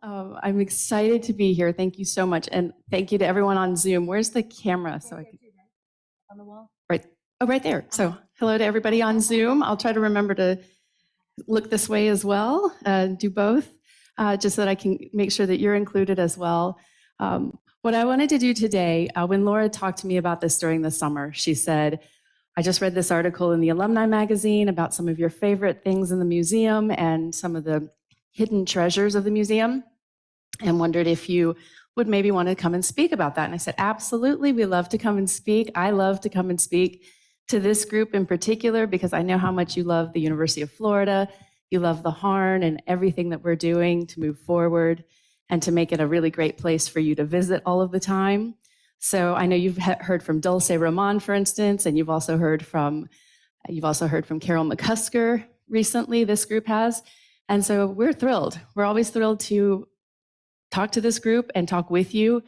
I'm excited to be here. Thank you so much. And thank you to everyone on Zoom. Where's the camera? So I can, on the wall? Right. Oh, right there. So hello to everybody on Zoom. I'll try to remember to look this way as well, do both, just so that I can make sure that you're included as well. What I wanted to do today, when Laura talked to me about this during the summer, she said, I just read this article in the alumni magazine about some of your favorite things in the museum and some of the hidden treasures of the museum, and wondered if you would maybe want to come and speak about that. And I said, absolutely, we love to come and speak. I love to come and speak to this group in particular because I know how much you love the University of Florida, you love the Harn and everything that we're doing to move forward and to make it a really great place for you to visit all of the time. So I know you've heard from Dulce Roman, for instance, and you've also heard from Carol McCusker recently, this group has. And so we're thrilled. We're always thrilled to talk to this group and talk with you.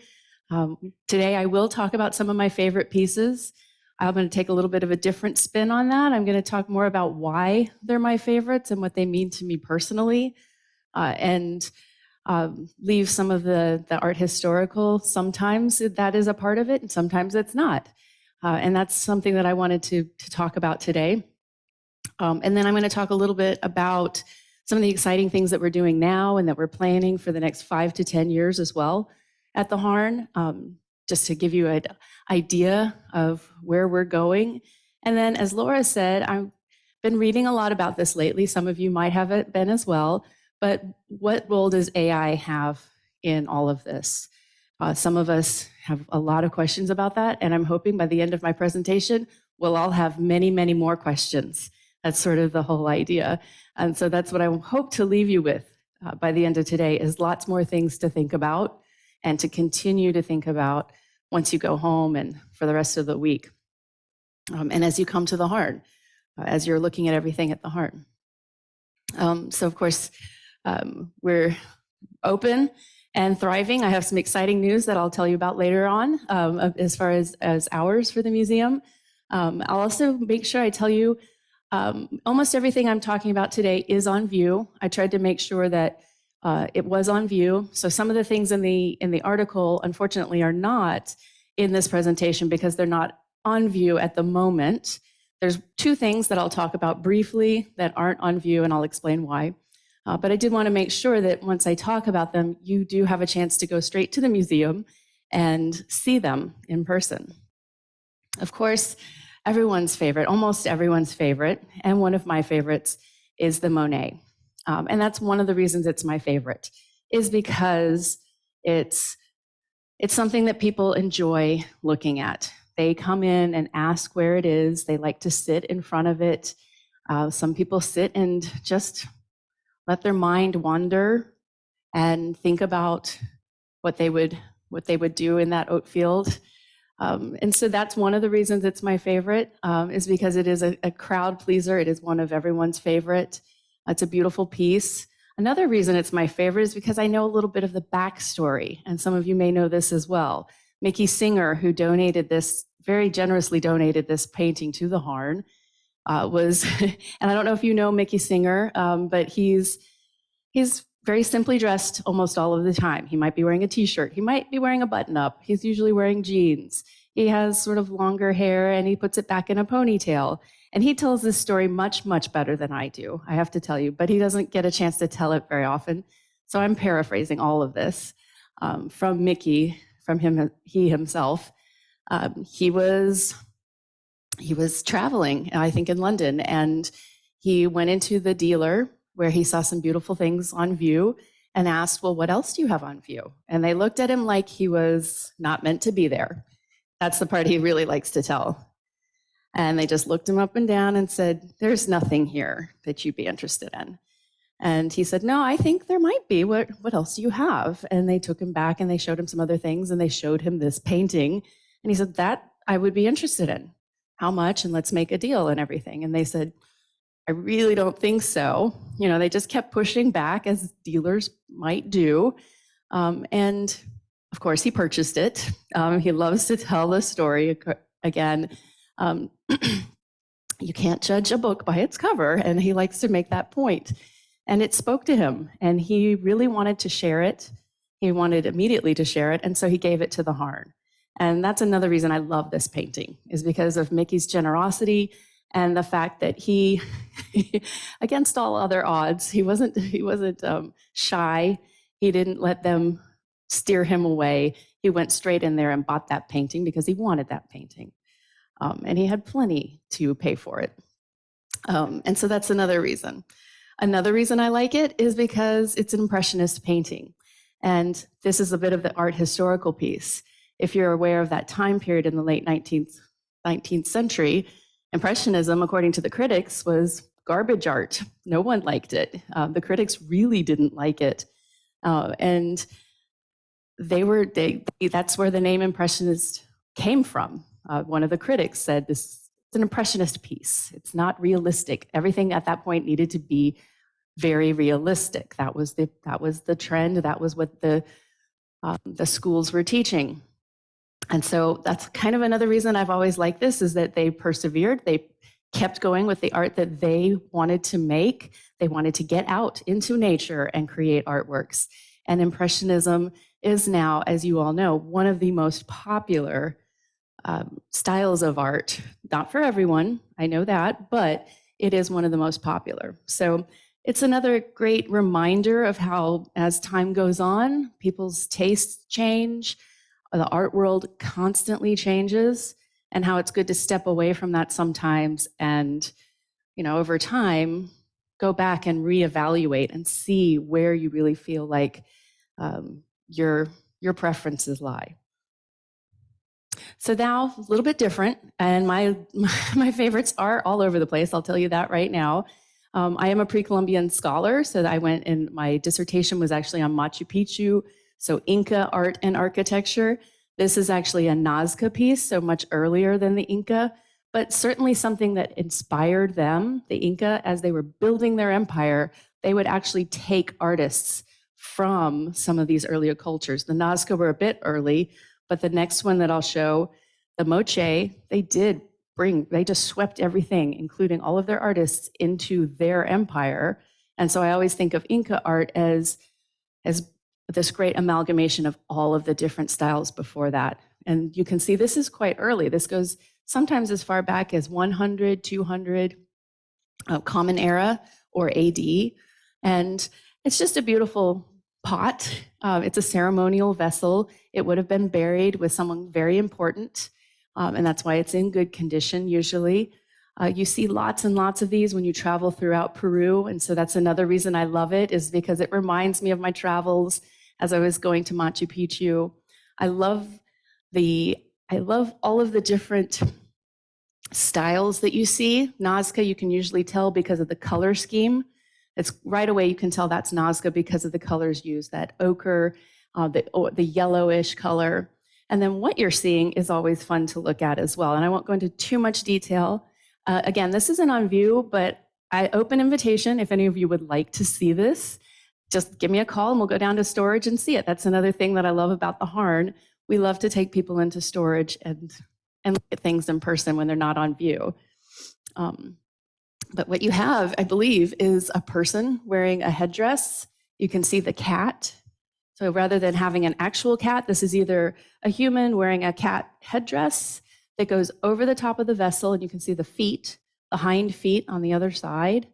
Today I will talk about some of my favorite pieces. I'm going to take a little bit of a different spin on that. I'm going to talk more about why they're my favorites and what they mean to me personally, and leave some of the art historical. Sometimes that is a part of it, and sometimes it's not. And that's something that I wanted to talk about today. And then I'm going to talk a little bit about some of the exciting things that we're doing now and that we're planning for the next 5 to 10 years as well at the Harn, just to give you an idea of where we're going. And then, as Laura said, I've been reading a lot about this lately. Some of you might have it been as well. But what role does AI have in all of this? Some of us have a lot of questions about that, and I'm hoping by the end of my presentation, we'll all have many, many more questions. That's sort of the whole idea. And so that's what I hope to leave you with by the end of today, is lots more things to think about and to continue to think about once you go home and for the rest of the week. And as you come to the Harn, as you're looking at everything at the Harn. So of course, we're open and thriving. I have some exciting news that I'll tell you about later on, as far as hours for the museum. I'll also make sure I tell you almost everything I'm talking about today is on view. I tried to make sure that it was on view. So some of the things in the article, unfortunately, are not in this presentation because they're not on view at the moment. There's 2 things that I'll talk about briefly that aren't on view, and I'll explain why. But I did want to make sure that once I talk about them, you do have a chance to go straight to the museum and see them in person. Of course, everyone's favorite, almost everyone's favorite, and one of my favorites is the Monet. And that's one of the reasons it's my favorite, is because it's something that people enjoy looking at. They come in and ask where it is. They like to sit in front of it. Some people sit and just let their mind wander and think about what they would do in that oat field. And so that's one of the reasons it's my favorite, is because it is a crowd pleaser. It is one of everyone's favorite. It's a beautiful piece. Another reason it's my favorite is because I know a little bit of the backstory, and some of you may know this as well. Mickey Singer, who very generously donated this painting to the Harn, was, and I don't know if you know Mickey Singer, but he's very simply dressed almost all of the time. He might be wearing a t-shirt. He might be wearing a button-up. He's usually wearing jeans. He has sort of longer hair, and he puts it back in a ponytail. And he tells this story much, much better than I do, I have to tell you, but he doesn't get a chance to tell it very often. So I'm paraphrasing all of this from Mickey, he himself. He was traveling, I think in London, and he went into the dealer where he saw some beautiful things on view and asked, well, what else do you have on view? And they looked at him like he was not meant to be there. That's the part he really likes to tell. And they just looked him up and down and said, there's nothing here that you'd be interested in. And he said, no, I think there might be. What else do you have? And they took him back and they showed him some other things, and they showed him this painting. And he said, that I would be interested in. How much? And let's make a deal and everything. And they said, I really don't think so. They just kept pushing back, as dealers might do. And of course, he purchased it. He loves to tell the story again. You can't judge a book by its cover, and he likes to make that point. And it spoke to him, and he really wanted to share it. He wanted immediately to share it, and so he gave it to the Harn. And that's another reason I love this painting, is because of Mickey's generosity and the fact that he, against all other odds, he wasn't shy. He didn't let them steer him away. He went straight in there and bought that painting because he wanted that painting. And he had plenty to pay for it. And so that's another reason. Another reason I like it is because it's an Impressionist painting. And this is a bit of the art historical piece. If you're aware of that time period in the late 19th century, Impressionism, according to the critics, was garbage art. No one liked it. The critics really didn't like it. And that's where the name Impressionist came from. One of the critics said, this is an Impressionist piece. It's not realistic. Everything at that point needed to be very realistic. That was the trend. That was what the schools were teaching. And so that's kind of another reason I've always liked this, is that they persevered. They kept going with the art that they wanted to make. They wanted to get out into nature and create artworks. And Impressionism is now, as you all know, one of the most popular styles of art. Not for everyone, I know that, but it is one of the most popular. So it's another great reminder of how, as time goes on, people's tastes change, the art world constantly changes, and how it's good to step away from that sometimes and, over time, go back and reevaluate and see where you really feel like your preferences lie. So now, a little bit different, and my favorites are all over the place, I'll tell you that right now. I am a pre-Columbian scholar, so I went, and my dissertation was actually on Machu Picchu, so Inca art and architecture. This is actually a Nazca piece, so much earlier than the Inca, but certainly something that inspired them, the Inca, as they were building their empire. They would actually take artists from some of these earlier cultures. The Nazca were a bit early, but the next one that I'll show, the Moche, they just swept everything, including all of their artists, into their empire. And so I always think of Inca art as this great amalgamation of all of the different styles before that. And you can see this is quite early. This goes sometimes as far back as 100, 200, Common Era or AD. And it's just a beautiful pot. It's a ceremonial vessel. It would have been buried with someone very important, and that's why it's in good condition usually. You see lots and lots of these when you travel throughout Peru, and so that's another reason I love it, is because it reminds me of my travels as I was going to Machu Picchu. I love all of the different styles that you see. Nazca, you can usually tell because of the color scheme. It's right away you can tell that's Nazca because of the colors used, that ochre, the yellowish color. And then what you're seeing is always fun to look at as well. And I won't go into too much detail. Again, this isn't on view, but I open invitation if any of you would like to see this. Just give me a call and we'll go down to storage and see it. That's another thing that I love about the Harn. We love to take people into storage and look at things in person when they're not on view. But what you have, I believe, is a person wearing a headdress. You can see the cat. So rather than having an actual cat, this is either a human wearing a cat headdress that goes over the top of the vessel, and you can see the feet, the hind feet on the other side.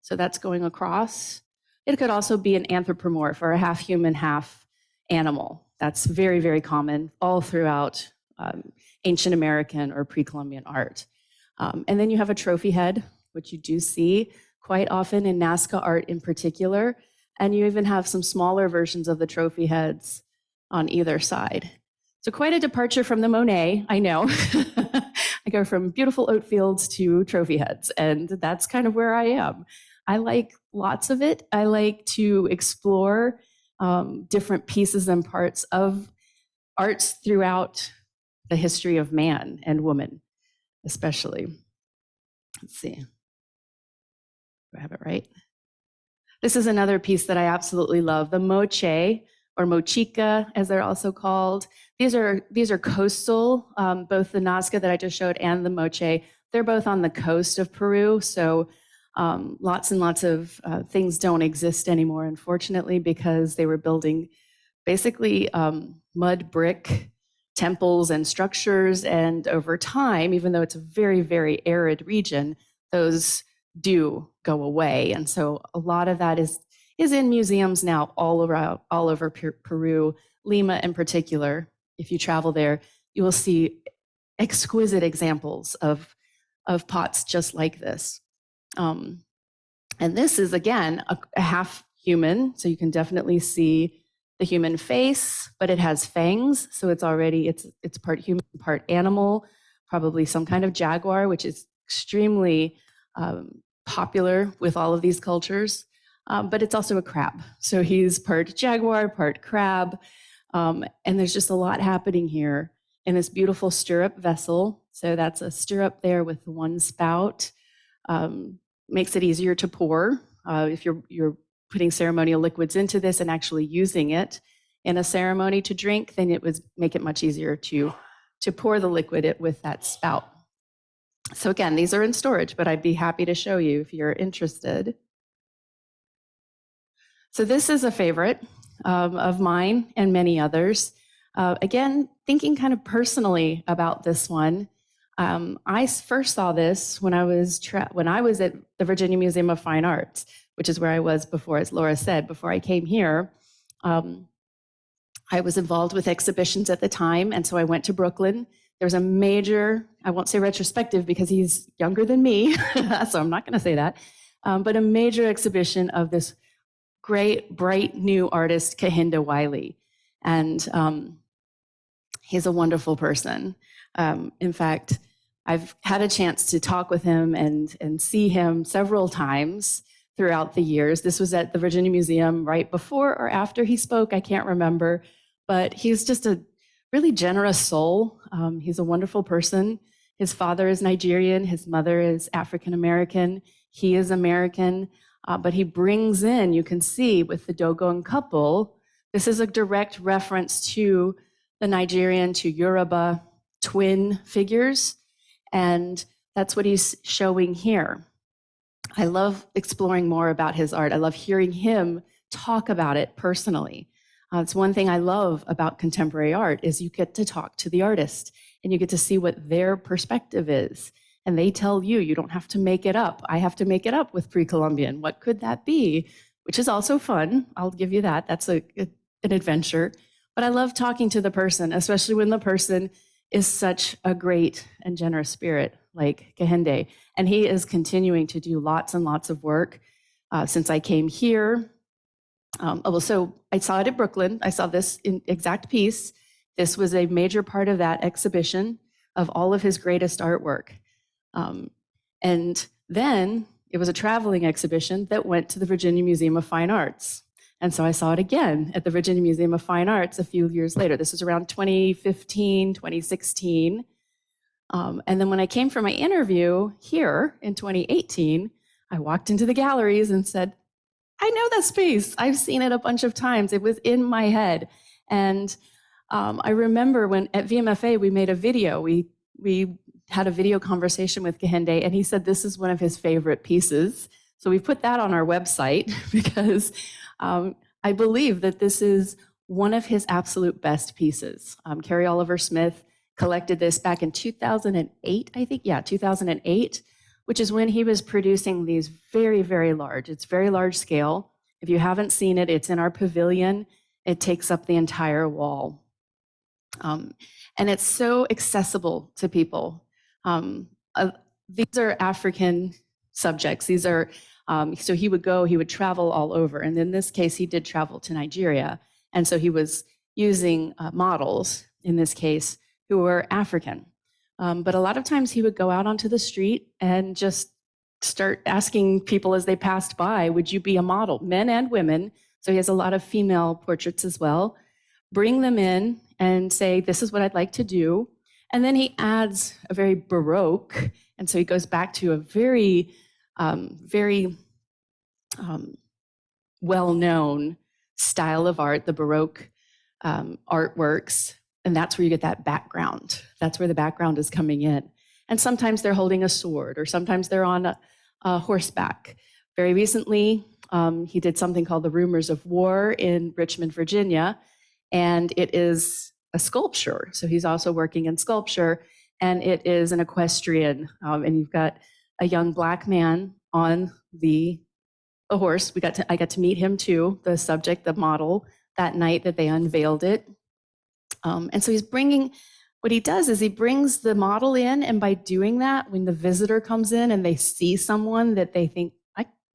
So that's going across. It could also be an anthropomorph, or a half human, half animal. That's very, very common all throughout ancient American or pre-Columbian art. And then you have a trophy head, which you do see quite often in Nazca art in particular. And you even have some smaller versions of the trophy heads on either side. So quite a departure from the Monet, I know. I go from beautiful oat fields to trophy heads, and that's kind of where I am. I like lots of it. I like to explore different pieces and parts of arts throughout the history of man and woman, especially. Let's see. Do I have it right? This is another piece that I absolutely love, the Moche, or Mochica, as they're also called. These are coastal, both the Nazca that I just showed and the Moche. They're both on the coast of Peru, so Lots and lots of things don't exist anymore, unfortunately, because they were building basically mud brick temples and structures. And over time, even though it's a very, very arid region, those do go away. And so a lot of that is in museums now all over Peru, Lima in particular. If you travel there, you will see exquisite examples of pots just like this. And this is, again, a half human, so you can definitely see the human face, but it has fangs, so it's part human, part animal, probably some kind of jaguar, which is extremely popular with all of these cultures. But it's also a crab, so he's part jaguar, part crab, and there's just a lot happening here in this beautiful stirrup vessel. So that's a stirrup there with one spout. Makes it easier to pour. If you're putting ceremonial liquids into this and actually using it in a ceremony to drink, then it would make it much easier to pour the liquid with that spout. So again, these are in storage, but I'd be happy to show you if you're interested. So this is a favorite of mine and many others. Again, thinking kind of personally about this one, I first saw this when I was at the Virginia Museum of Fine Arts, which is where I was before, as Laura said, before I came here. I was involved with exhibitions at the time, and so I went to Brooklyn. There was a major, I won't say retrospective because he's younger than me, so I'm not going to say that, but a major exhibition of this great, bright new artist, Kehinde Wiley. And he's a wonderful person. In fact, I've had a chance to talk with him and see him several times throughout the years. This was at the Virginia Museum right before or after he spoke, I can't remember, but he's just a really generous soul. He's a wonderful person. His father is Nigerian, his mother is African American, he is American, but he brings in, you can see with the Dogon couple, this is a direct reference to the Nigerian to Yoruba twin figures, and that's what he's showing here. I love exploring more about his art. I love hearing him talk about it personally. It's one thing I love about contemporary art is you get to talk to the artist and you get to see what their perspective is. And they tell you, you don't have to make it up. I have to make it up with pre-Columbian. What could that be? Which is also fun. I'll give you that. That's an adventure. But I love talking to the person, especially when the person is such a great and generous spirit like Kehinde. And he is continuing to do lots and lots of work since I came here. So I saw it at Brooklyn. I saw this exact piece. This was a major part of that exhibition of all of his greatest artwork. And then it was a traveling exhibition that went to the Virginia Museum of Fine Arts. And so I saw it again at the Virginia Museum of Fine Arts a few years later. This was around 2015, 2016. And then when I came for my interview here in 2018, I walked into the galleries and said, I know that space. I've seen it a bunch of times. It was in my head. And I remember when at VMFA, we made a video. We had a video conversation with Kehinde, and he said this is one of his favorite pieces. So we put that on our website because I believe that this is one of his absolute best pieces. Carrie Oliver Smith collected this back in 2008, I think. Yeah, 2008, which is when he was producing these very, very large. It's very large scale. If you haven't seen it, it's in our pavilion. It takes up the entire wall. And it's so accessible to people. These are African subjects. These are, so he would travel all over. And in this case, he did travel to Nigeria. And so he was using models, in this case, who were African. But a lot of times he would go out onto the street and just start asking people as they passed by, would you be a model? Men and women. So he has a lot of female portraits as well. Bring them in and say, this is what I'd like to do. And then he adds a very Baroque. And so he goes back to a very, very well-known style of art, the Baroque artworks. And that's where you get that background. That's where the background is coming in. And sometimes they're holding a sword, or sometimes they're on horseback. Very recently, he did something called the Rumors of War in Richmond, Virginia, and it is a sculpture. So he's also working in sculpture, and it is an equestrian. And you've got a young Black man on the horse. I got to meet him too, the subject, the model, that night that they unveiled it. And so what he does is he brings the model in, and by doing that, when the visitor comes in and they see someone that they think,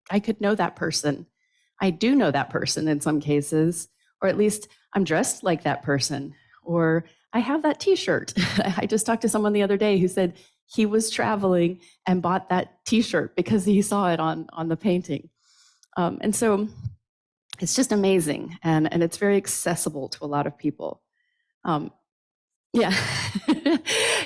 I could know that person. I do know that person in some cases, or at least I'm dressed like that person, or I have that t-shirt. I just talked to someone the other day who said he was traveling and bought that t-shirt because he saw it on the painting. And so it's just amazing, and it's very accessible to a lot of people. Yeah.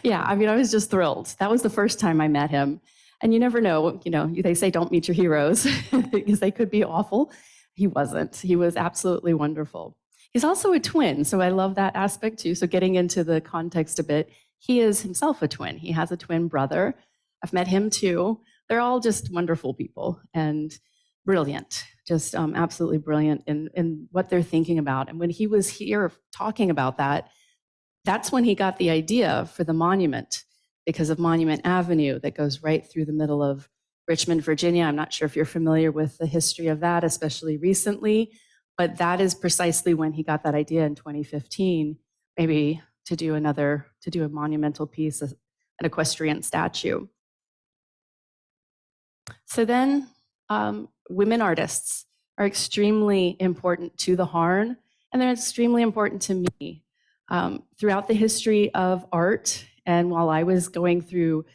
Yeah, I mean, I was just thrilled. That was the first time I met him. And you never know, they say don't meet your heroes because they could be awful. He wasn't. He was absolutely wonderful. He's also a twin, so I love that aspect too. So getting into the context a bit, he is himself a twin. He has a twin brother. I've met him too. They're all just wonderful people and brilliant, just absolutely brilliant in what they're thinking about. And when he was here talking about that, that's when he got the idea for the monument, because of Monument Avenue that goes right through the middle of Richmond, Virginia. I'm not sure if you're familiar with the history of that, especially recently, but that is precisely when he got that idea in 2015, maybe to do a monumental piece, an equestrian statue. So then women artists are extremely important to the Harn, and they're extremely important to me. Throughout the history of art, and while I was going through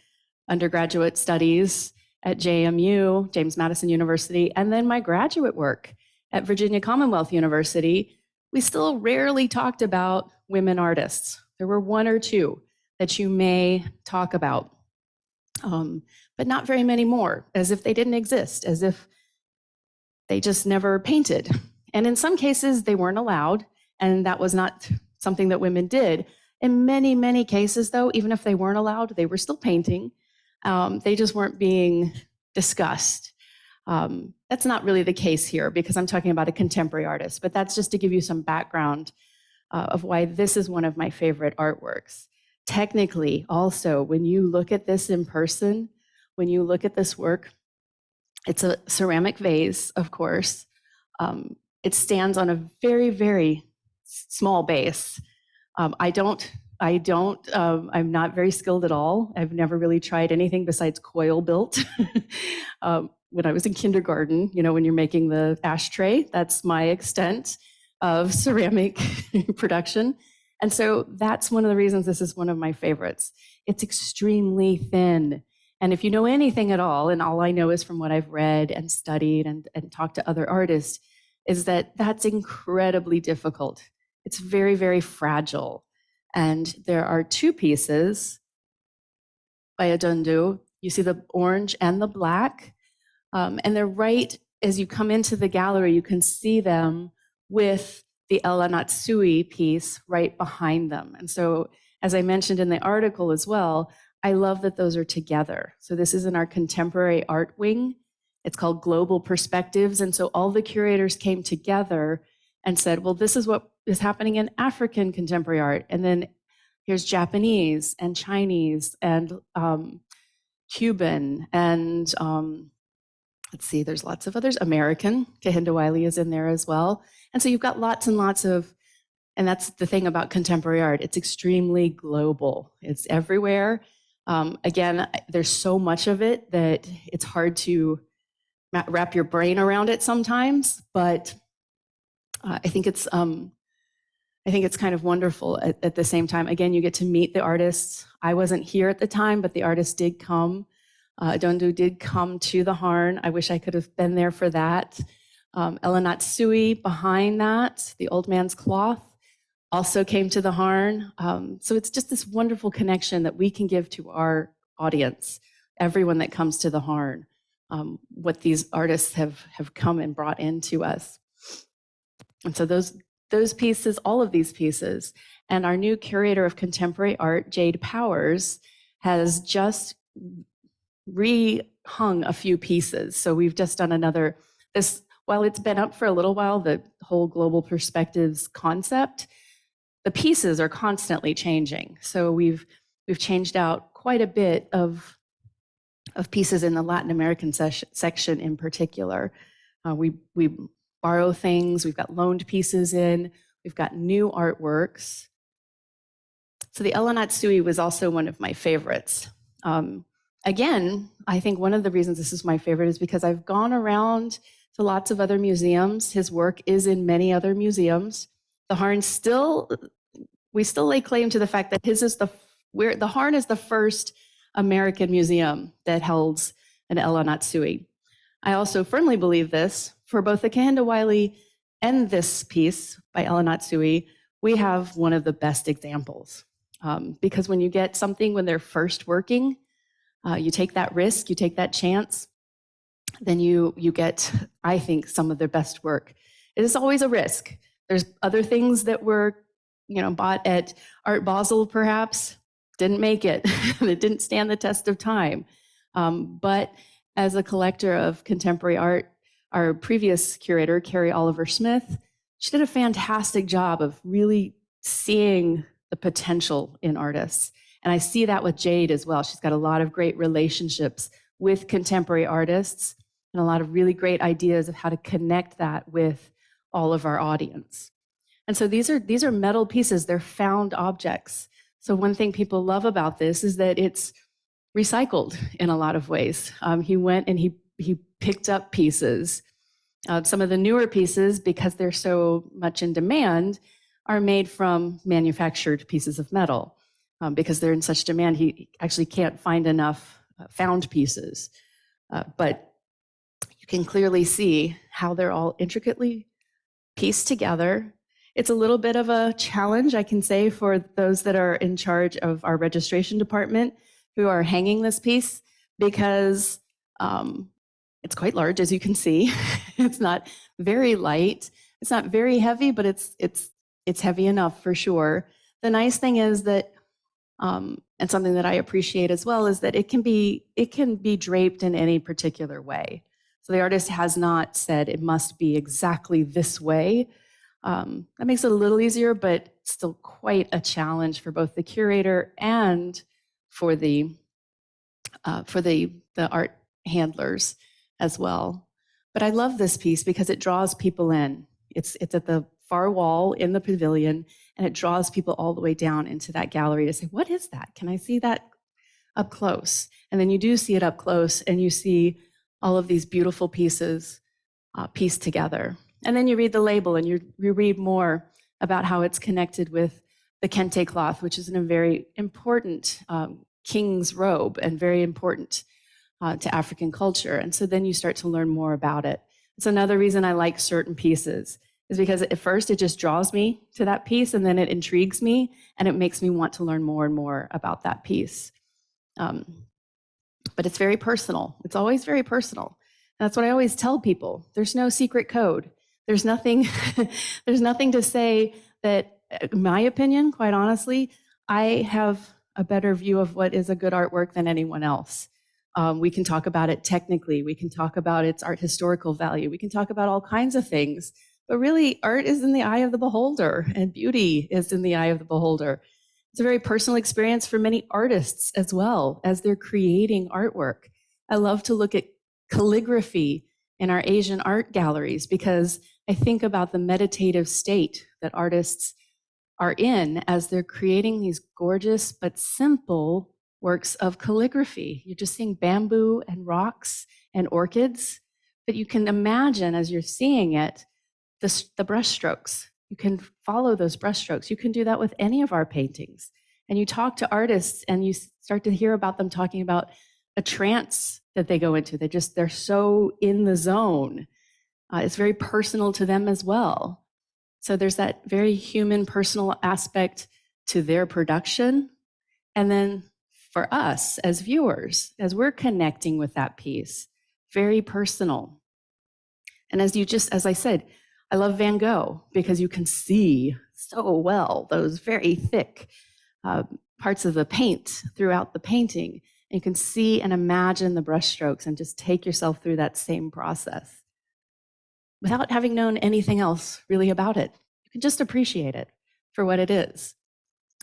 undergraduate studies at JMU, James Madison University, and then my graduate work at Virginia Commonwealth University, we still rarely talked about women artists. There were one or two that you may talk about, but not very many more, as if they didn't exist, as if they just never painted. And in some cases, they weren't allowed, and that was not something that women did. In many, many cases, though, even if they weren't allowed, they were still painting. They just weren't being discussed. That's not really the case here because I'm talking about a contemporary artist, but that's just to give you some background of why this is one of my favorite artworks. Technically, also, when you look at this in person, when you look at this work, it's a ceramic vase, of course. It stands on a very, very small base. I'm not very skilled at all. I've never really tried anything besides coil built. When I was in kindergarten, when you're making the ashtray, that's my extent of ceramic production. And so that's one of the reasons this is one of my favorites. It's extremely thin. And if you know anything at all, and all I know is from what I've read and studied and talked to other artists, is that that's incredibly difficult. It's very, very fragile. And there are two pieces by Adundu. You see the orange and the black. And they're right as you come into the gallery, you can see them with the Ella Natsui piece right behind them. And so, as I mentioned in the article as well, I love that those are together. So this is in our contemporary art wing. It's called Global Perspectives. And so all the curators came together and said, well, this is what is happening in African contemporary art. And then here's Japanese and Chinese and Cuban and let's see, there's lots of others. American, Kehinde Wiley is in there as well. And so you've got lots and lots of, and that's the thing about contemporary art, it's extremely global. It's everywhere. Again, there's so much of it that it's hard to wrap your brain around it sometimes, but I think it's kind of wonderful at the same time. Again, you get to meet the artists. I wasn't here at the time, but the artists did come. Adundu did come to the Harn. I wish I could have been there for that. Ella Natsui behind that, the old man's cloth, also came to the Harn. So it's just this wonderful connection that we can give to our audience, everyone that comes to the Harn, what these artists have come and brought into us. And so those pieces, all of these pieces, and our new curator of contemporary art, Jade Powers, has just hung a few pieces. So we've just done another, while it's been up for a little while, the whole global perspectives concept, the pieces are constantly changing. So we've changed out quite a bit of pieces in the Latin American section in particular. We borrow things, we've got loaned pieces in, we've got new artworks. So the Ella Natsui was also one of my favorites. Again, I think one of the reasons this is my favorite is because I've gone around to lots of other museums. His work is in many other museums. The Harn we still lay claim to the fact that his is the Harn is the first American museum that holds an Ella Natsui. I also firmly believe this for both the Kehinde Wiley and this piece by Ella Natsui. We have one of the best examples because when you get something when they're first working, you take that risk, you take that chance, then you get, I think, some of their best work. It is always a risk. There's other things that were, bought at Art Basel, perhaps, didn't make it. It didn't stand the test of time. But as a collector of contemporary art, our previous curator, Carrie Oliver Smith, she did a fantastic job of really seeing the potential in artists. And I see that with Jade as well. She's got a lot of great relationships with contemporary artists and a lot of really great ideas of how to connect that with all of our audience. And so these are metal pieces, they're found objects. So one thing people love about this is that it's recycled in a lot of ways. He went and he picked up pieces. Some of the newer pieces, because they're so much in demand, are made from manufactured pieces of metal. Because they're in such demand, he actually can't find enough found pieces. But you can clearly see how they're all intricately pieced together. It's a little bit of a challenge, I can say, for those that are in charge of our registration department who are hanging this piece, because it's quite large, as you can see. It's not very light. It's not very heavy, but it's heavy enough for sure. The nice thing is that, and something that I appreciate as well, is that it can be draped in any particular way. So the artist has not said it must be exactly this way. That makes it a little easier, but still quite a challenge for both the curator and for the art handlers as well. But I love this piece because it draws people in. It's at the far wall in the pavilion, and it draws people all the way down into that gallery to say, what is that? Can I see that up close? And then you do see it up close, and you see all of these beautiful pieces pieced together. And then you read the label, and you read more about how it's connected with the kente cloth, which is a very important king's robe and very important to African culture. And so then you start to learn more about it. It's another reason I like certain pieces, is because at first it just draws me to that piece, and then it intrigues me, and it makes me want to learn more and more about that piece. But it's very personal. It's always very personal. And that's what I always tell people. There's no secret code. There's nothing, there's nothing to say that, in my opinion, quite honestly, I have a better view of what is a good artwork than anyone else. We can talk about it technically. We can talk about its art historical value. We can talk about all kinds of things. But really, art is in the eye of the beholder, and beauty is in the eye of the beholder. It's a very personal experience for many artists as well as they're creating artwork. I love to look at calligraphy in our Asian art galleries because I think about the meditative state that artists are in as they're creating these gorgeous but simple works of calligraphy. You're just seeing bamboo and rocks and orchids, but you can imagine as you're seeing it, the brush strokes. You can follow those brush strokes. You can do that with any of our paintings. And you talk to artists and you start to hear about them talking about a trance that they go into. They're so in the zone. It's very personal to them as well. So there's that very human, personal aspect to their production. And then for us as viewers, as we're connecting with that piece, very personal. And as I said, I love Van Gogh because you can see so well those very thick parts of the paint throughout the painting. And you can see and imagine the brushstrokes and just take yourself through that same process without having known anything else really about it. You can just appreciate it for what it is.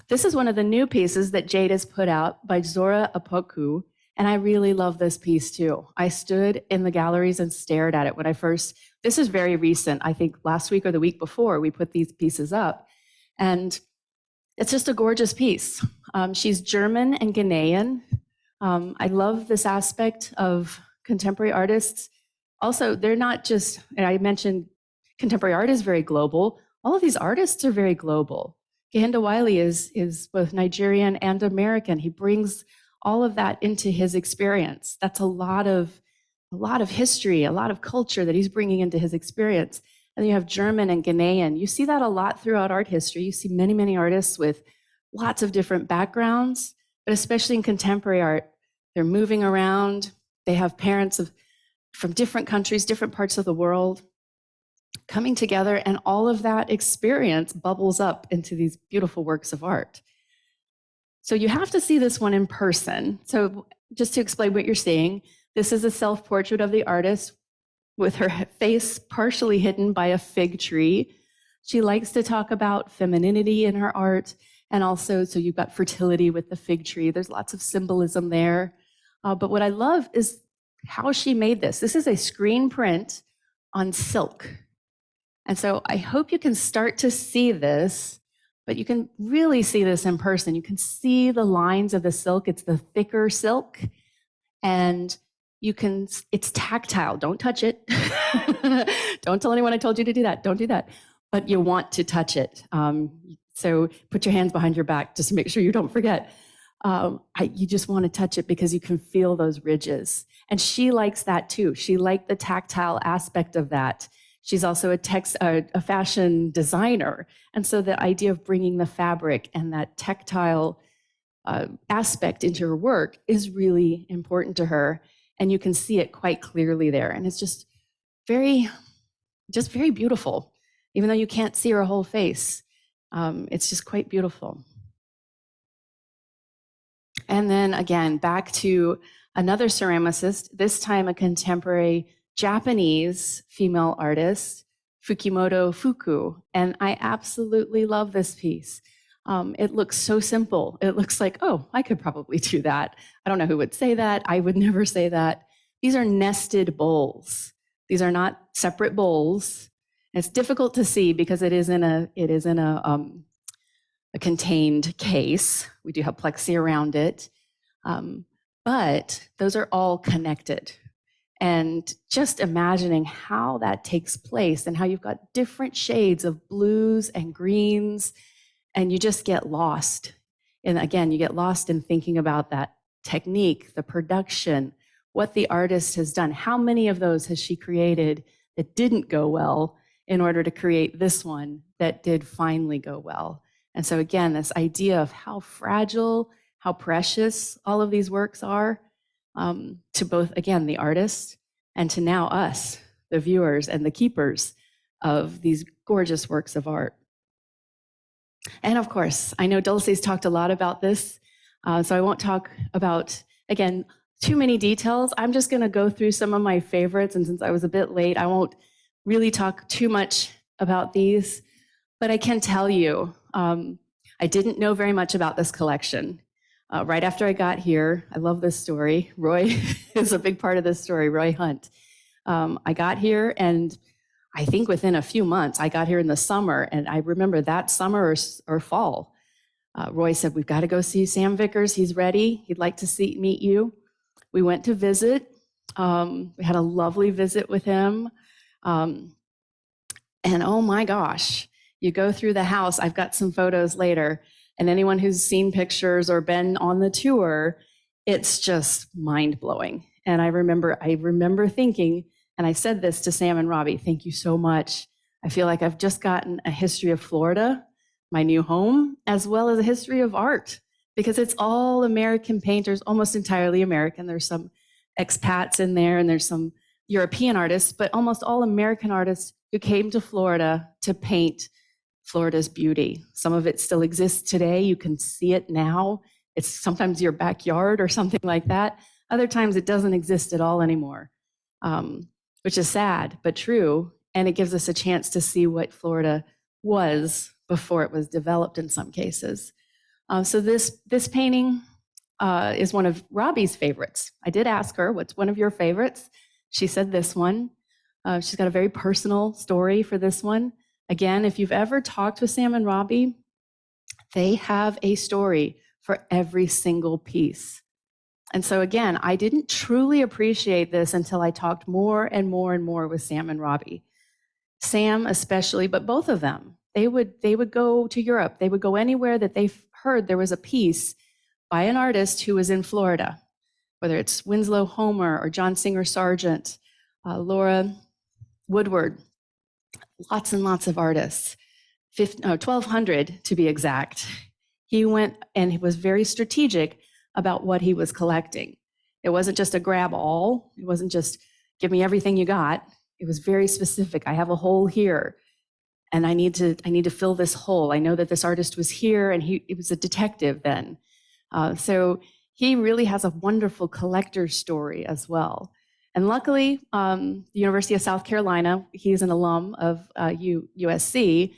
This is one of the new pieces that Jade has put out by Zora Apoku, and I really love this piece too. I stood in the galleries and stared at it when I first, this is very recent, I think last week or the week before we put these pieces up, and it's just a gorgeous piece. She's German and Ghanaian. I love this aspect of contemporary artists. Also, they're not just, and I mentioned contemporary art is very global. All of these artists are very global. Kehinde Wiley is both Nigerian and American. He brings all of that into his experience. That's a lot of history, a lot of culture that he's bringing into his experience. And you have German and Ghanaian. You see that a lot throughout art history. You see many, many artists with lots of different backgrounds, but especially in contemporary art, they're moving around. They have parents from different countries, different parts of the world coming together, and all of that experience bubbles up into these beautiful works of art. So you have to see this one in person. So just to explain what you're seeing, this is a self-portrait of the artist with her face partially hidden by a fig tree. She likes to talk about femininity in her art, and also, so you've got fertility with the fig tree. There's lots of symbolism there. But what I love is how she made this. This is a screen print on silk. And so I hope you can start to see this, but you can really see this in person. You can see the lines of the silk. It's the thicker silk, and it's tactile. Don't touch it. Don't tell anyone I told you to do that. Don't do that. But you want to touch it. So put your hands behind your back just to make sure you don't forget. You just want to touch it because you can feel those ridges. And she likes that too. She liked the tactile aspect of that. She's also a fashion designer. And so the idea of bringing the fabric and that tactile aspect into her work is really important to her. And you can see it quite clearly there. And it's just very beautiful. Even though you can't see her whole face, it's just quite beautiful. And then again, back to another ceramicist, this time a contemporary Japanese female artist, Fukimoto Fuku. And I absolutely love this piece. It looks so simple. It looks like, oh, I could probably do that. I don't know who would say that. I would never say that. These are nested bowls. These are not separate bowls. It's difficult to see because it is in a contained case. We do have plexi around it. But those are all connected. And just imagining how that takes place and how you've got different shades of blues and greens, and you just get lost. And again, you get lost in thinking about that technique, the production, what the artist has done. How many of those has she created that didn't go well in order to create this one that did finally go well? And so again, this idea of how fragile, how precious all of these works are, to both, again, the artist and to now us, the viewers and the keepers of these gorgeous works of art. And of course, I know Dulce's talked a lot about this, so I won't talk about, again, too many details. I'm just gonna go through some of my favorites, and since I was a bit late, I won't really talk too much about these, but I can tell you, I didn't know very much about this collection. Right after I got here, I love this story. Roy is a big part of this story, Roy Hunt. I got here, and I think within a few months, I got here in the summer, and I remember that summer or fall, Roy said, we've got to go see Sam Vickers. He's ready. He'd like to meet you. We went to visit. We had a lovely visit with him. And oh my gosh, you go through the house. I've got some photos later. And anyone who's seen pictures or been on the tour, it's just mind-blowing. And I remember thinking, and I said this to Sam and Robbie, thank you so much. I feel like I've just gotten a history of Florida, my new home, as well as a history of art, because it's all American painters, almost entirely American. There's some expats in there, and there's some European artists, but almost all American artists who came to Florida to paint Florida's beauty. Some of it still exists today. You can see it now it's sometimes your backyard or something like that. Other times it doesn't exist at all anymore, which is sad, but true. And it gives us a chance to see what Florida was before it was developed in some cases. So this painting is one of Robbie's favorites. I did ask her, what's one of your favorites? She said this one. She's got a very personal story for this one. Again, if you've ever talked with Sam and Robbie, they have a story for every single piece. And so again, I didn't truly appreciate this until I talked more and more and more with Sam and Robbie. Sam especially, but both of them. They would go to Europe. They would go anywhere that they heard there was a piece by an artist who was in Florida, whether it's Winslow Homer or John Singer Sargent, Laura Woodward, lots and lots of artists, 1,200 to be exact. He went and he was very strategic about what he was collecting. It wasn't just a grab all. It wasn't just give me everything you got. It was very specific. I have a hole here, and I need to fill this hole. I know that this artist was here, and he was a detective then. So he really has a wonderful collector's story as well. And luckily, the University of South Carolina, he's an alum of USC,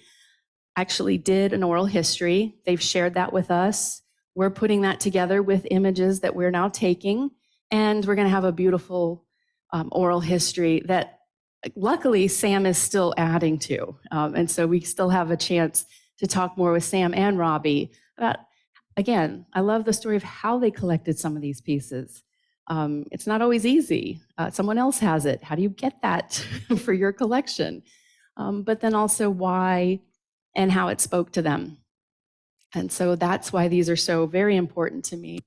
actually did an oral history. They've shared that with us. We're putting that together with images that we're now taking, and we're going to have a beautiful oral history that luckily Sam is still adding to. And so we still have a chance to talk more with Sam and Robbie about, again, I love the story of how they collected some of these pieces. It's not always easy. Someone else has it. How do you get that for your collection? But then also why and how it spoke to them. And so that's why these are so very important to me.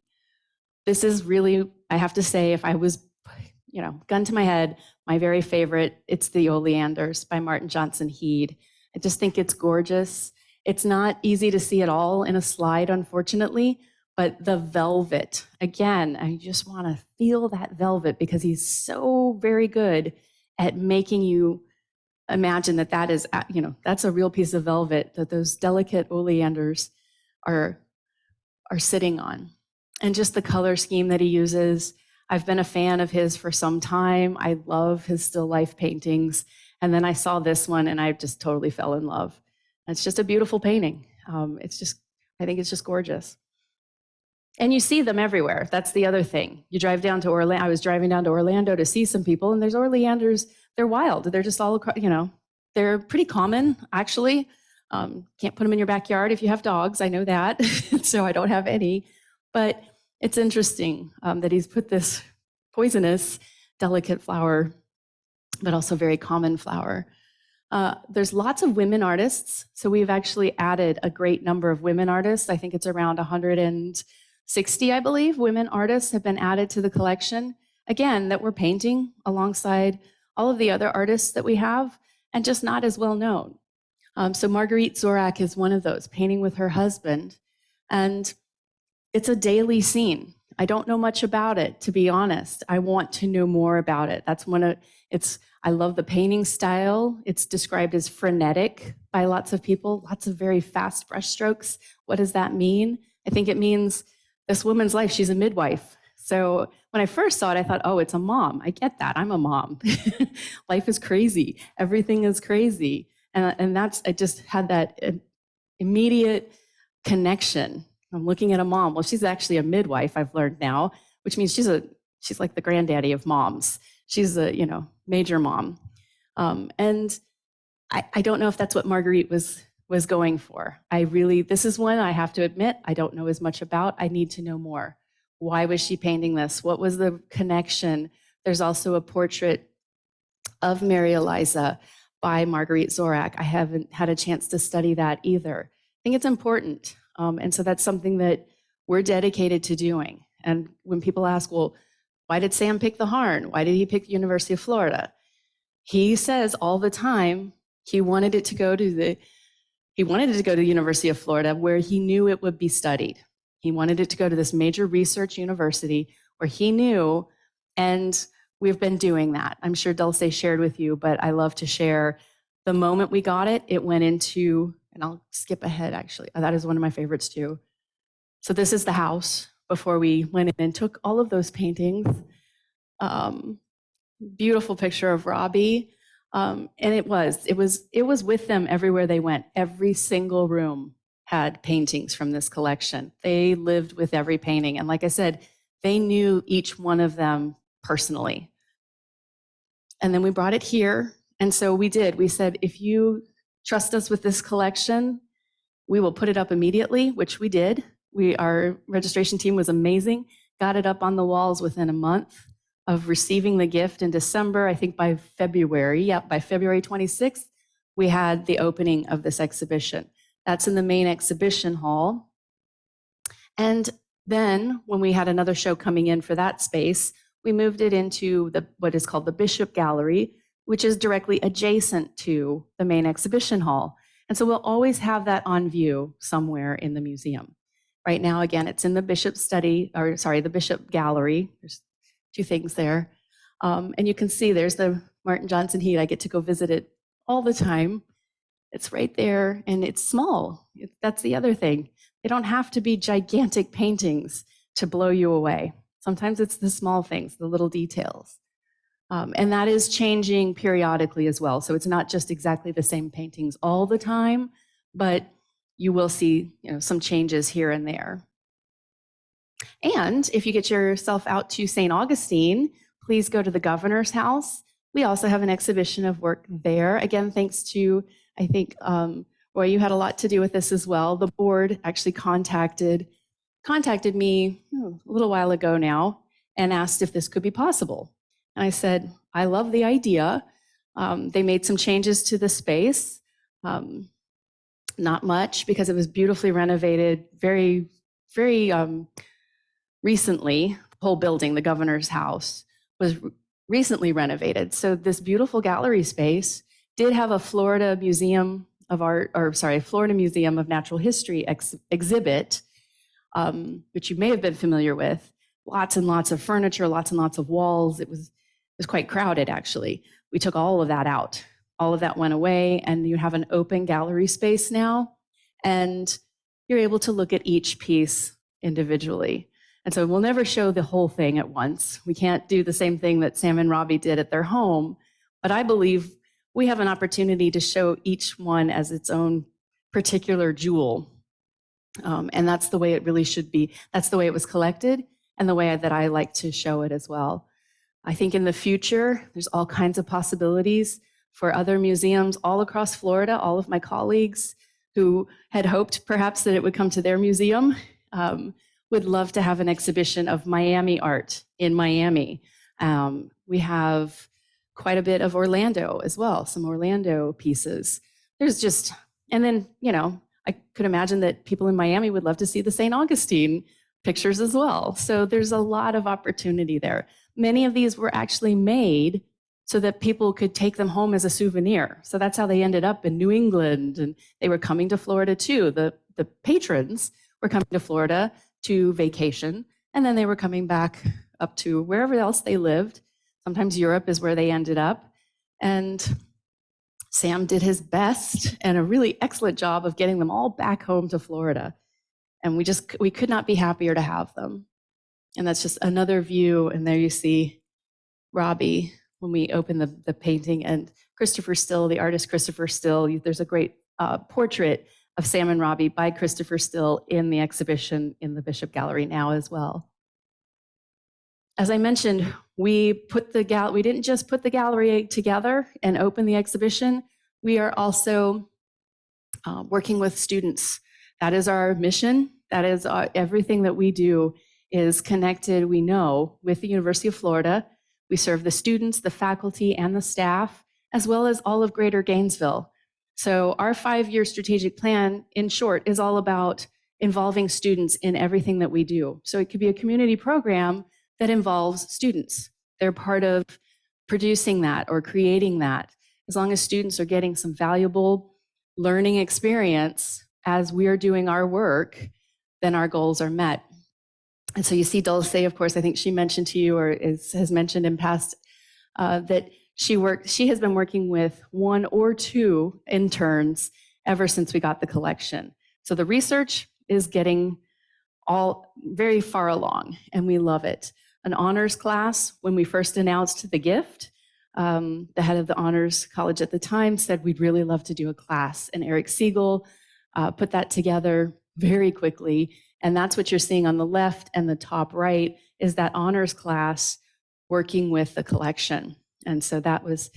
This is really, I have to say, if I was, gun to my head, my very favorite, it's the Oleanders by Martin Johnson Head. I just think it's gorgeous. It's not easy to see it all in a slide, unfortunately, but the velvet, again, I just want to feel that velvet because he's so very good at making you imagine that is, that's a real piece of velvet that those delicate oleanders are sitting on. And just the color scheme that he uses. I've been a fan of his for some time. I love his still life paintings. And then I saw this one and I just totally fell in love. It's just a beautiful painting. I think it's just gorgeous. And you see them everywhere. That's the other thing. You drive down to Orlando. I was driving down to Orlando to see some people, and there's oleanders. They're wild. They're just all across, they're pretty common, actually. Can't put them in your backyard if you have dogs. I know that. So I don't have any. But it's interesting that he's put this poisonous, delicate flower, but also very common flower. There's lots of women artists. So we've actually added a great number of women artists. I think it's around 160, I believe, women artists have been added to the collection. Again, that we're painting alongside all of the other artists that we have, and just not as well known. So Marguerite Zorak is one of those, painting with her husband. And it's a daily scene. I don't know much about it, to be honest. I want to know more about it. I love the painting style. It's described as frenetic by lots of people, lots of very fast brushstrokes. What does that mean? I think it means this woman's life, she's a midwife. So when I first saw it, I thought, oh, it's a mom. I get that, I'm a mom. Life is crazy, everything is crazy. And I just had that immediate connection. I'm looking at a mom. Well, she's actually a midwife, I've learned now, which means she's like the granddaddy of moms. She's a, major mom. And I don't know if that's what Marguerite was going for. This is one I have to admit, I don't know as much about. I need to know more. Why was she painting this? What was the connection? There's also a portrait of Mary Eliza by Marguerite Zorak. I haven't had a chance to study that either. I think it's important. And so that's something that we're dedicated to doing. And when people ask, well, why did Sam pick the Harn? Why did he pick the University of Florida? He says all the time he wanted it to go to the University of Florida where he knew it would be studied. He wanted it to go to this major research university where he knew, and we've been doing that. I'm sure Dulce shared with you, but I love to share. The moment we got it, it went into, and I'll skip ahead actually. That is one of my favorites too. So this is the house before we went in and took all of those paintings. Beautiful picture of Robbie. And it was with them everywhere they went. Every single room had paintings from this collection. They lived with every painting. And like I said, they knew each one of them personally. And then we brought it here. And so we did. We said, if you trust us with this collection, we will put it up immediately, which we did. Our registration team was amazing, got it up on the walls within a month of receiving the gift in December. I think by February 26th, we had the opening of this exhibition. That's in the main exhibition hall. And then when we had another show coming in for that space, we moved it into what is called the Bishop Gallery, which is directly adjacent to the main exhibition hall. And so we'll always have that on view somewhere in the museum. Right now, again, it's in the the Bishop Gallery. There's two things there. And you can see there's the Martin Johnson Heat. I get to go visit it all the time. It's right there, and it's small. That's the other thing. They don't have to be gigantic paintings to blow you away. Sometimes it's the small things, the little details. And that is changing periodically as well. So it's not just exactly the same paintings all the time, but you will see, some changes here and there. And if you get yourself out to St. Augustine, please go to the Governor's House. We also have an exhibition of work there. Again, thanks to, I think, Roy, you had a lot to do with this as well. The board actually contacted me a little while ago now and asked if this could be possible. And I said, I love the idea. They made some changes to the space. Not much, because it was beautifully renovated very, very recently. The whole building, the Governor's House, was recently renovated. So this beautiful gallery space did have a Florida Museum of Natural History exhibit, which you may have been familiar with. Lots and lots of furniture, lots and lots of walls. It was quite crowded, actually. We took all of that out. All of that went away, and you have an open gallery space now, and you're able to look at each piece individually. And so we'll never show the whole thing at once. We can't do the same thing that Sam and Robbie did at their home, but I believe we have an opportunity to show each one as its own particular jewel. And that's the way it really should be. That's the way it was collected, and the way that I like to show it as well. I think in the future, there's all kinds of possibilities for other museums all across Florida. All of my colleagues who had hoped perhaps that it would come to their museum would love to have an exhibition of Miami art in Miami. We have quite a bit of Orlando as well, some Orlando pieces. And then, I could imagine that people in Miami would love to see the St. Augustine pictures as well. So there's a lot of opportunity there. Many of these were actually made so that people could take them home as a souvenir. So that's how they ended up in New England, and they were coming to Florida too. The patrons were coming to Florida to vacation, and then they were coming back up to wherever else they lived. Sometimes Europe is where they ended up. And Sam did his best and a really excellent job of getting them all back home to Florida. And we could not be happier to have them. And that's just another view. And there you see Robbie when we open the painting, and Christopher Still, the artist Christopher Still. There's a great portrait of Sam and Robbie by Christopher Still in the exhibition in the Bishop Gallery now as well. As I mentioned, we didn't just put the gallery together and open the exhibition. We are also working with students. That is our mission. That is everything that we do is connected, we know, with the University of Florida. We serve the students, the faculty, and the staff, as well as all of Greater Gainesville. So our 5-year strategic plan, in short, is all about involving students in everything that we do. So it could be a community program that involves students. They're part of producing that or creating that. As long as students are getting some valuable learning experience as we are doing our work, then our goals are met. And so you see Dulce, of course, I think she mentioned to you or has mentioned in past that she has been working with 1 or 2 interns ever since we got the collection. So the research is getting all very far along, and we love it. An honors class, when we first announced the gift, the head of the honors college at the time said, we'd really love to do a class. And Eric Siegel put that together very quickly. And that's what you're seeing on the left and the top right is that honors class working with the collection. And so that was,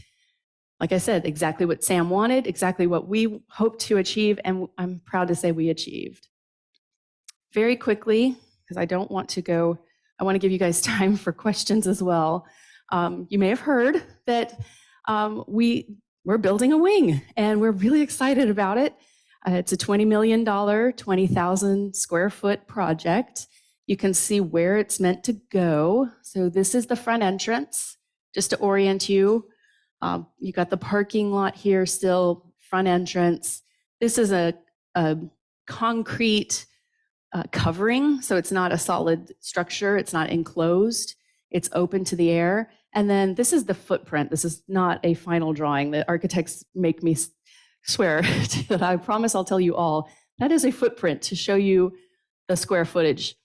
like I said, exactly what Sam wanted, exactly what we hoped to achieve, and I'm proud to say we achieved. Very quickly, because I don't want to go, I want to give you guys time for questions as well. You may have heard that we're building a wing, and we're really excited about it. It's a $20 million, 20,000 square foot project. You can see where it's meant to go. So this is the front entrance, just to orient you. You got the parking lot here still, front entrance. This is a concrete covering, so it's not a solid structure. It's not enclosed. It's open to the air. And then this is the footprint. This is not a final drawing. The architects make me swear that I promise I'll tell you all. That is a footprint to show you the square footage.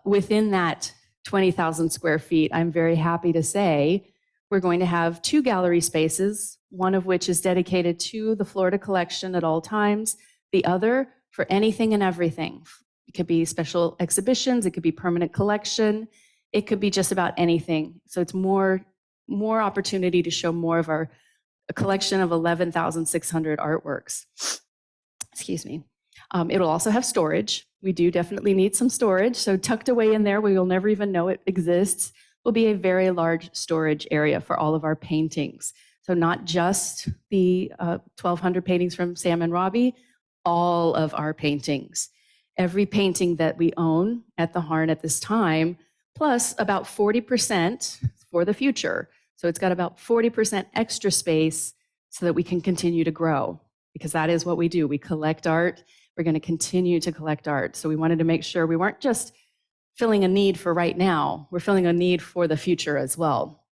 Within that 20,000 square feet, I'm very happy to say we're going to have 2 gallery spaces, one of which is dedicated to the Florida collection at all times, the other for anything and everything. It could be special exhibitions, it could be permanent collection, it could be just about anything. So it's more opportunity to show more of our collection of 11,600 artworks. Excuse me. It'll also have storage. We do definitely need some storage. So tucked away in there, where you'll never even know it exists, will be a very large storage area for all of our paintings. So not just the 1,200 paintings from Sam and Robbie, all of our paintings. Every painting that we own at the Harn at this time, plus about 40% for the future. So it's got about 40% extra space so that we can continue to grow, because that is what we do. We collect art. We're going to continue to collect art. So we wanted to make sure we weren't just filling a need for right now, we're filling a need for the future as well.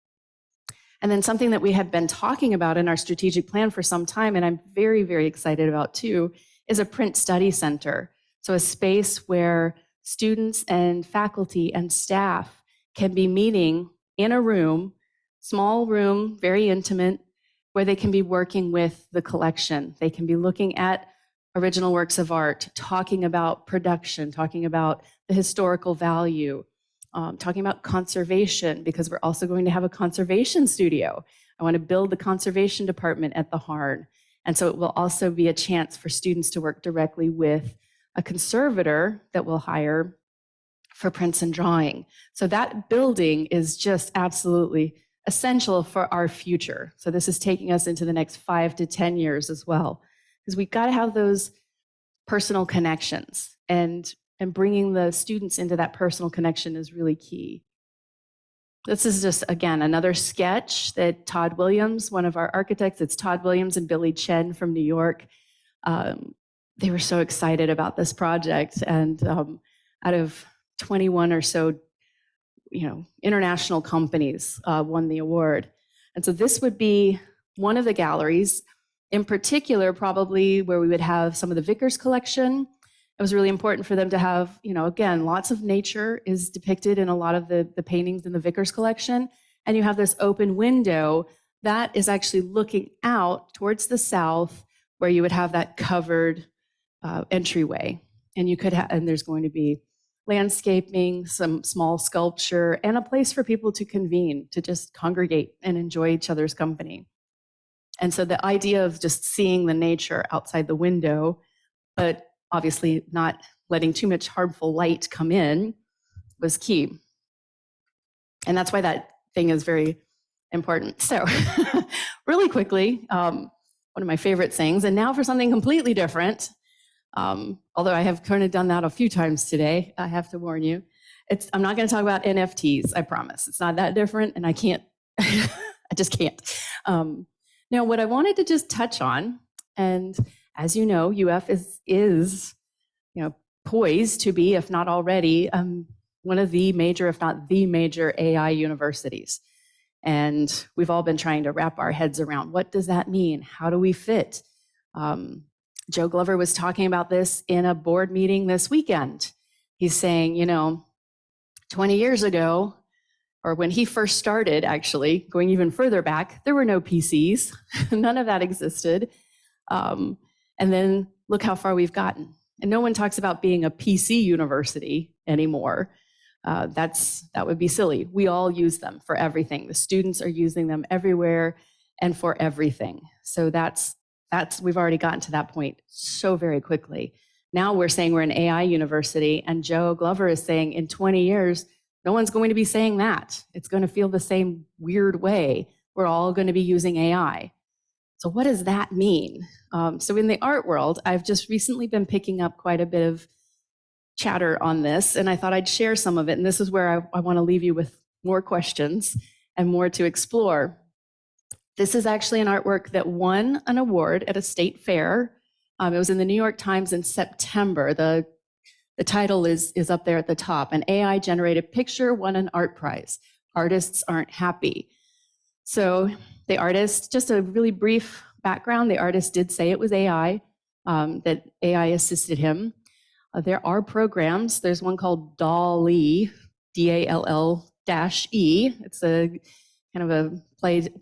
And then something that we have been talking about in our strategic plan for some time, and I'm very, very excited about too, is a print study center. So a space where students and faculty and staff can be meeting in a room, small room, very intimate, where they can be working with the collection. They can be looking at original works of art, talking about production, talking about the historical value, talking about conservation, because we're also going to have a conservation studio. I want to build the conservation department at the Harn. And so it will also be a chance for students to work directly with a conservator that we'll hire for prints and drawing. So that building is just absolutely essential for our future. So this is taking us into the next 5 to 10 years as well, because we've got to have those personal connections, and bringing the students into that personal connection is really key. This is just, again, another sketch that Todd Williams, one of our architects, it's Todd Williams and Billy Chen from New York. They were so excited about this project, and out of 21 or so, international companies won the award. And so this would be one of the galleries, in particular, probably where we would have some of the Vickers collection. It was really important for them to have, again, lots of nature is depicted in a lot of the paintings in the Vickers collection. And you have this open window that is actually looking out towards the south, where you would have that covered entryway. And you could have, and there's going to be landscaping, some small sculpture, and a place for people to convene, to just congregate and enjoy each other's company. And so the idea of just seeing the nature outside the window, but obviously not letting too much harmful light come in, was key. And that's why that thing is very important. So really quickly, one of my favorite things, and now for something completely different, although I have kind of done that a few times today, I have to warn you. I'm not going to talk about NFTs, I promise. It's not that different, and I can't, I just can't. Now, what I wanted to just touch on, and as you know, UF is poised to be, if not already, one of the major, if not the major AI universities. And we've all been trying to wrap our heads around, what does that mean? How do we fit? Joe Glover was talking about this in a board meeting this weekend. He's saying, 20 years ago, or when he first started, actually, going even further back, there were no PCs. None of that existed. And then look how far we've gotten. And no one talks about being a PC university anymore. That would be silly. We all use them for everything. The students are using them everywhere and for everything. So we've already gotten to that point so very quickly. Now we're saying we're an AI university, and Joe Glover is saying in 20 years, no one's going to be saying that. It's going to feel the same weird way. We're all going to be using AI. So what does that mean? So in the art world, I've just recently been picking up quite a bit of chatter on this, and I thought I'd share some of it. And this is where I want to leave you with more questions and more to explore. This is actually an artwork that won an award at a state fair. It was in the New York Times in September. The title is up there at the top. An AI-generated picture won an art prize. Artists aren't happy. So the artist, just a really brief background, the artist did say it was AI, that AI assisted him. There are programs. There's one called DALL-E, DALL-E. It's a kind of a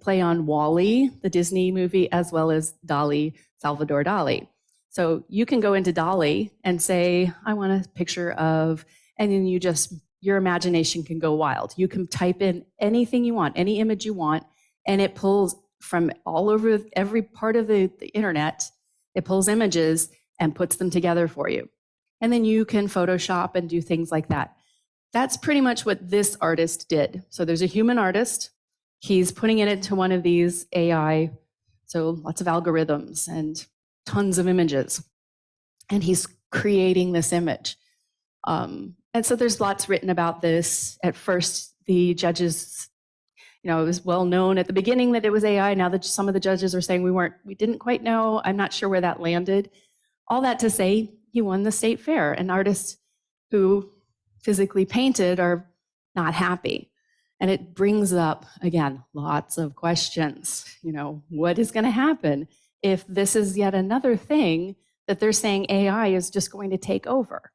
play on WALL-E, the Disney movie, as well as DALL-E, Salvador Dali. So you can go into DALL-E and say, I want a picture of, and then your imagination can go wild. You can type in anything you want, any image you want, and it pulls from all over every part of the internet. It pulls images and puts them together for you. And then you can Photoshop and do things like that. That's pretty much what this artist did. So there's a human artist. He's putting it into one of these AI, so lots of algorithms and tons of images. And he's creating this image. And so there's lots written about this. At first, the judges, it was well known at the beginning that it was AI. Now that some of the judges are saying we didn't quite know. I'm not sure where that landed. All that to say, he won the state fair, and artists who physically painted are not happy. And it brings up, again, lots of questions. What is going to happen if this is yet another thing that they're saying AI is just going to take over?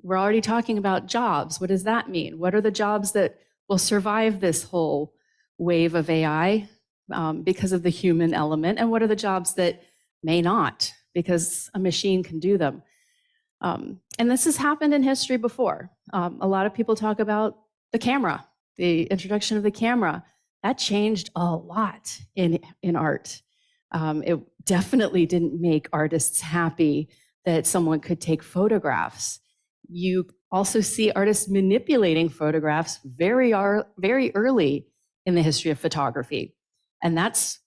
We're already talking about jobs. What does that mean? What are the jobs that will survive this whole wave of AI because of the human element? And what are the jobs that may not, because a machine can do them? And this has happened in history before. A lot of people talk about the camera, the introduction of the camera. That changed a lot in art. It definitely didn't make artists happy that someone could take photographs. You also see artists manipulating photographs very early in the history of photography. And that's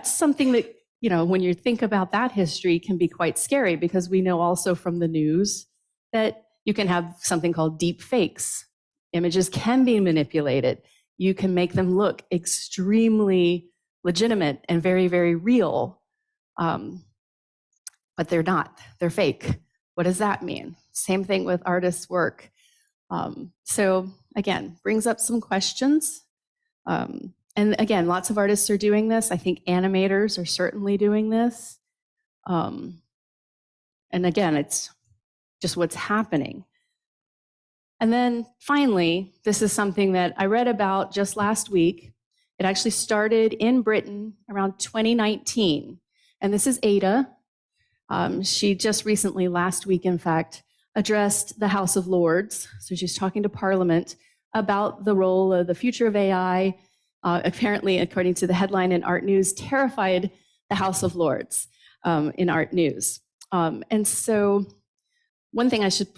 something that, when you think about that history, can be quite scary, because we know also from the news that you can have something called deep fakes. Images can be manipulated. You can make them look extremely legitimate and very, very real. But they're not. They're fake. What does that mean? Same thing with artists' work. So again, brings up some questions. And again, lots of artists are doing this. I think animators are certainly doing this. And again, it's just what's happening. And then finally, this is something that I read about just last week. It actually started in Britain around 2019. And this is Ada. She just recently, last week, in fact, addressed the House of Lords. So she's talking to Parliament about the role of the future of AI. Apparently, according to the headline in Art News, terrified the House of Lords in Art News. And so one thing I should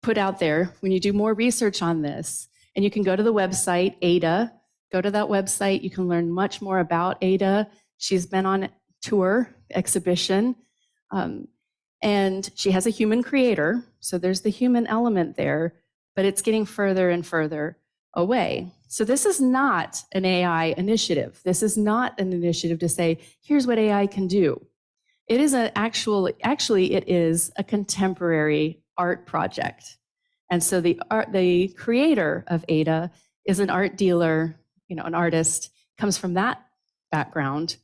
put out there, when you do more research on this, and you can go to the website, Ada, go to that website, you can learn much more about Ada. She's been on tour, exhibition, and she has a human creator, so there's the human element there, but it's getting further and further away. So this is not an AI initiative. This is not an initiative to say, here's what AI can do. It is actually it is a contemporary art project. And so the creator of Ada is an art dealer, an artist, comes from that background.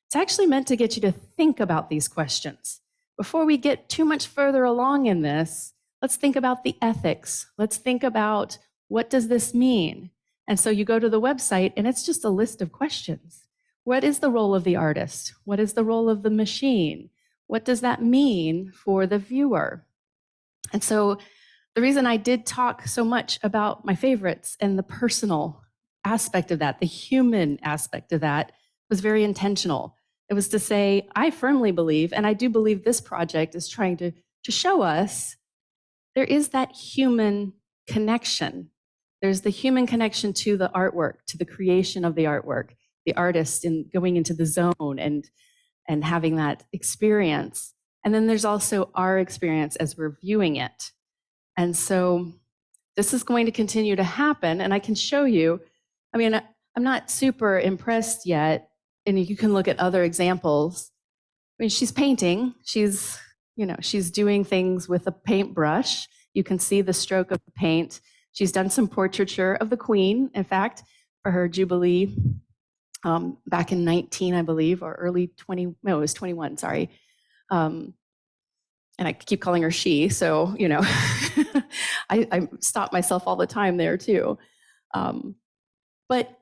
It's actually meant to get you to think about these questions. Before we get too much further along in this, let's think about the ethics. Let's think about what does this mean? And so you go to the website and it's just a list of questions. What is the role of the artist? What is the role of the machine? What does that mean for the viewer? And so the reason I did talk so much about my favorites and the personal aspect of that, the human aspect of that, was very intentional. It was to say, I firmly believe, and I do believe this project is trying to show us there is that human connection. There's the human connection to the artwork, to the creation of the artwork, the artist in going into the zone and having that experience. And then there's also our experience as we're viewing it. And so this is going to continue to happen. And I can show you, I mean, I'm not super impressed yet. And you can look at other examples. I mean, she's painting. She's doing things with a paintbrush. You can see the stroke of the paint. She's done some portraiture of the Queen, in fact, for her Jubilee back in 19, I believe, or early 20, no, it was 21, sorry. And I keep calling her she, so, I stop myself all the time there too. But,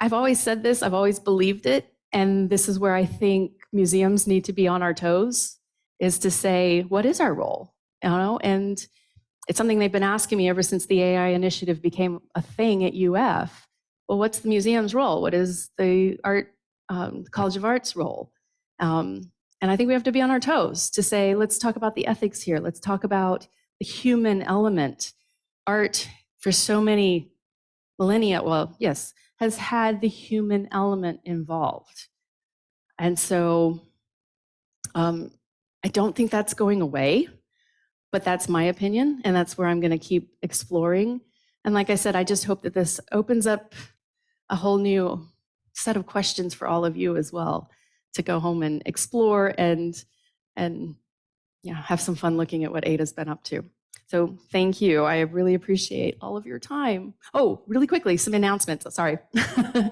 I've always said this, I've always believed it, and this is where I think museums need to be on our toes, is to say, what is our role? And it's something they've been asking me ever since the AI initiative became a thing at UF. Well, what's the museum's role? What is the College of Art's role? And I think we have to be on our toes to say, let's talk about the ethics here. Let's talk about the human element. Art, for so many millennia, well, yes, has had the human element involved. And so I don't think that's going away, but that's my opinion, and that's where I'm going to keep exploring. And like I said, I just hope that this opens up a whole new set of questions for all of you as well, to go home and explore and have some fun looking at what Ada's been up to. So thank you. I really appreciate all of your time. Oh, really quickly, some announcements. Sorry. Very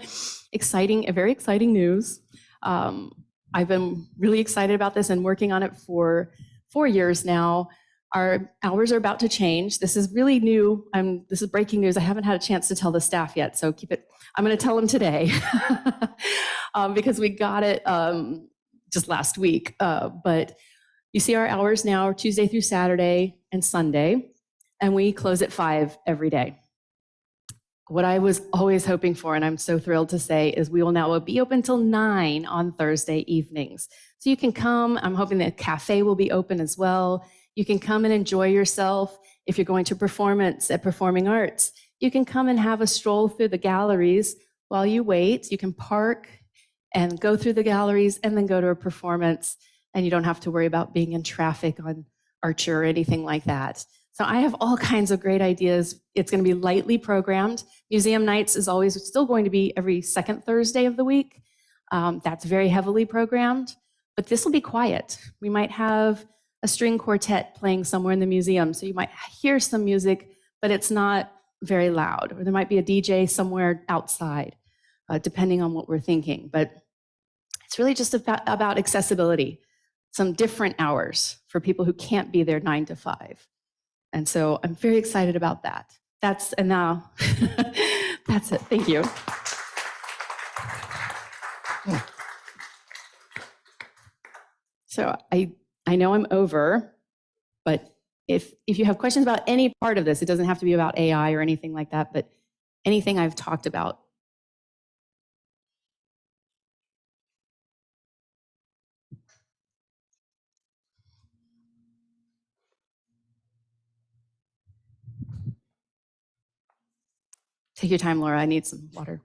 exciting news. I've been really excited about this and working on it for 4 years now. Our hours are about to change. This is really new. This is breaking news. I haven't had a chance to tell the staff yet, so keep it. I'm going to tell them today because we got it just last week. But you see our hours now are Tuesday through Saturday and Sunday, and we close at 5 every day. What I was always hoping for, and I'm so thrilled to say, is we will now be open till 9 on Thursday evenings. So you can come. I'm hoping the cafe will be open as well. You can come and enjoy yourself. If you're going to performance at Performing Arts, you can come and have a stroll through the galleries while you wait. You can park and go through the galleries and then go to a performance, and you don't have to worry about being in traffic on Archer or anything like that. So I have all kinds of great ideas. It's going to be lightly programmed. Museum Nights is always still going to be every second Thursday of the week. That's very heavily programmed, but this will be quiet. We might have a string quartet playing somewhere in the museum, so you might hear some music, but it's not very loud. Or there might be a DJ somewhere outside, depending on what we're thinking. But it's really just about accessibility, some different hours for people who can't be there 9 to 5. And so I'm very excited about that. And now, that's it. Thank you. So I know I'm over, but if you have questions about any part of this, it doesn't have to be about AI or anything like that, but anything I've talked about. Take your time, Laura. I need some water.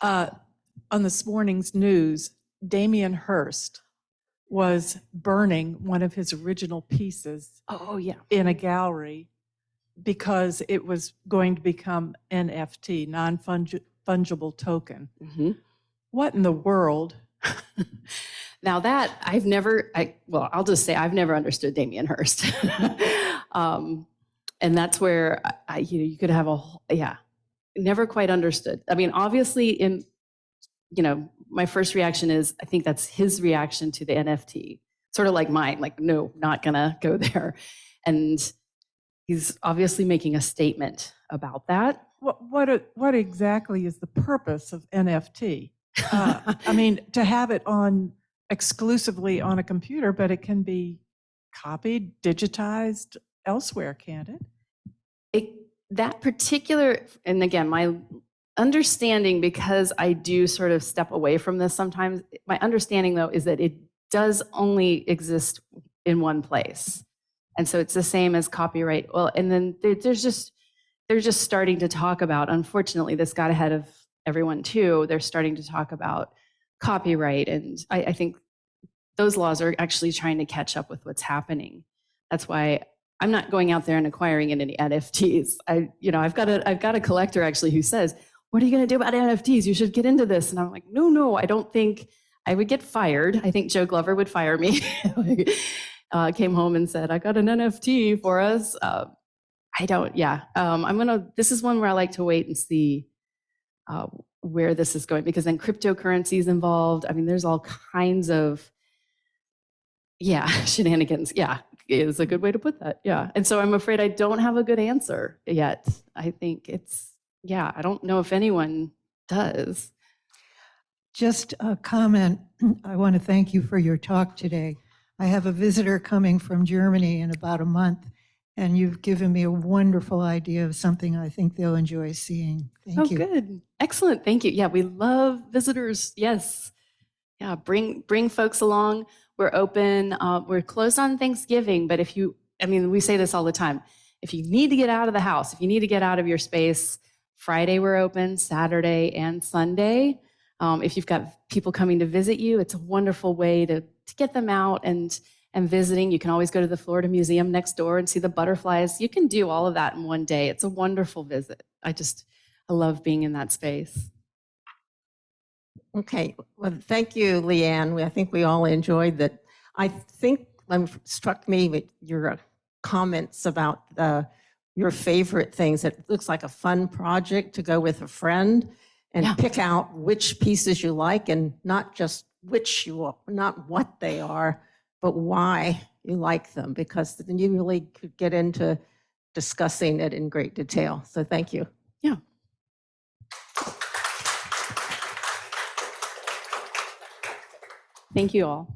On this morning's news, Damien Hirst was burning one of his original pieces in a gallery because it was going to become NFT, non-fungible token. Mm-hmm. What in the world? Now that I'll just say I've never understood Damien Hirst. And that's where you could have never quite understood. I mean, obviously my first reaction is, I think that's his reaction to the NFT. sort of like mine, like, no, not gonna go there. And he's obviously making a statement about that. What exactly is the purpose of NFT? I mean, to have it on exclusively on a computer, but it can be copied, digitized elsewhere, can't it? That particular, and again, my understanding, because I do sort of step away from this sometimes, my understanding though is that it does only exist in one place. And so it's the same as copyright. Well, and then they're just starting to talk about, unfortunately, this got ahead of everyone too. They're starting to talk about copyright. And I think those laws are actually trying to catch up with what's happening. That's why I'm not going out there and acquiring any NFTs. I've got a collector actually who says, "What are you going to do about NFTs? You should get into this." And I'm like, no, I don't think I would get fired. I think Joe Glover would fire me. Came home and said, "I got an NFT for us." I don't. Yeah, This is one where I like to wait and see where this is going, because then cryptocurrency is involved. I mean, there's all kinds of shenanigans. Yeah, is a good way to put that. Yeah. And so I'm afraid I don't have a good answer yet. I think I don't know if anyone does. Just a comment. I want to thank you for your talk today. I have a visitor coming from Germany in about a month, and you've given me a wonderful idea of something I think they'll enjoy seeing. Thank you. Good. Excellent. Thank you. Yeah, we love visitors. Yes. Yeah, bring folks along. We're open. We're closed on Thanksgiving, but we say this all the time. If you need to get out of the house, if you need to get out of your space, Friday we're open, Saturday and Sunday. If you've got people coming to visit you, it's a wonderful way to get them out and visiting. You can always go to the Florida Museum next door and see the butterflies. You can do all of that in one day. It's a wonderful visit. I love being in that space. Okay, well, thank you, Leanne. I think we all enjoyed that. I think struck me with your comments about your favorite things. It looks like a fun project to go with a friend and pick out which pieces you like, and not just not what they are, but why you like them, because then you really could get into discussing it in great detail. So thank you. Yeah. Thank you all.